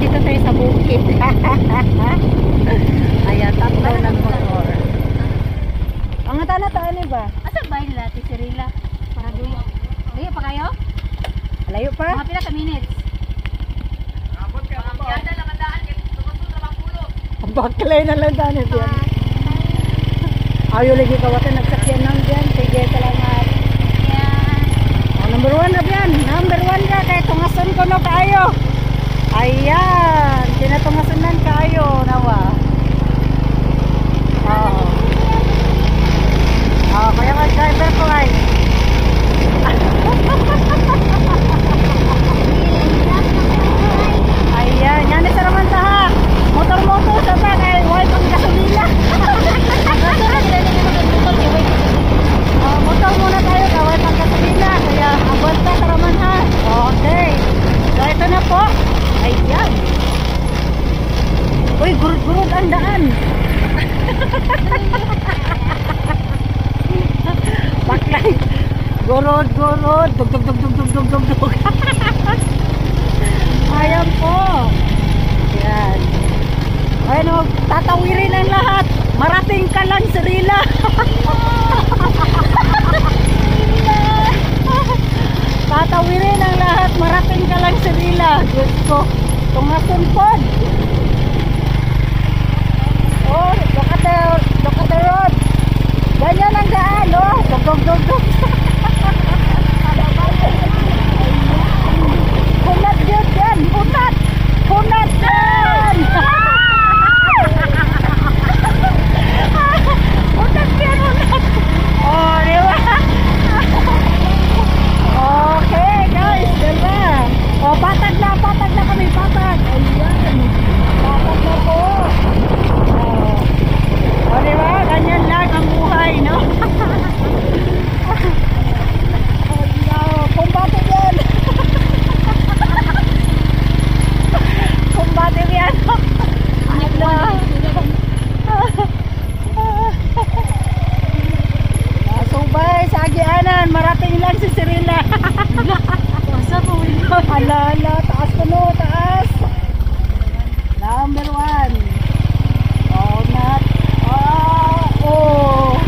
Nandito tayo sa bukid. Ayan, tatlo ng motor. Ang tanah to ano ba? Asa ba yung lati si Rila? Para doon. Layo pa kayo? Layo pa? Mga pila ka minutes? Ang baklay na lang daan ito yan. Ayaw lagi kawatan nagsakyan ng dyan. Sige, salamat. Number 1 na yan. Number 1 ka. Kaya tungason ko na kayo. Ayan. Kinatungasonan kayo. Nawa. Oo. Oo. Kaya nga driver ko ay. Ayan. Yan na sa naman taha. Motor-motor sa ta. Kaya huwag pang gasolina. Motor muna tayo. Kaya pang gasolina. Kaya abot ka taraman ha. Okay. So ito na po. Ayan. Uy, gurud-gurud ang daan. Baklay. Gurud-gurud. Dug-dug-dug-dug-dug-dug-dug. Ayan po. Ayan. Ayan o, tatawirin ang lahat. Marating ka lang sa Rila. Tatawirin ang lahat. Marating ka lang sa Rila. Diyos ko. Tungason po. Oh, look at the road. Ganyan ang daan, oh. Dug-dug-dug-dug. Hunat yun yan. Hunat. Hunat yan. Hunat yan, hunat. Oh, diba? Okay, guys. Diba? Oh, patag na kami. Patag. Ayan. Patag na po. O diba? Ganyan lang ang buhay, no? Oh no, kumbatin yan. Kumbatin yan. Subay sa agianan, marating lang si Cirilla. Alala, taas ko no, taas. Number 1. Oh, not. Oh.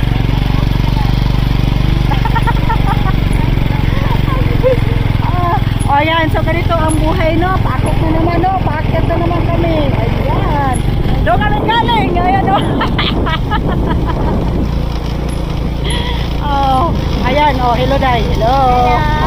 Oh, yan. So, ganito ang buhay, no? Pakot na naman, no? Pakit na naman kami. Ayan. Doon kami galing. Ayan, no? Oh. Ayan, oh. Hello, Day. Hello.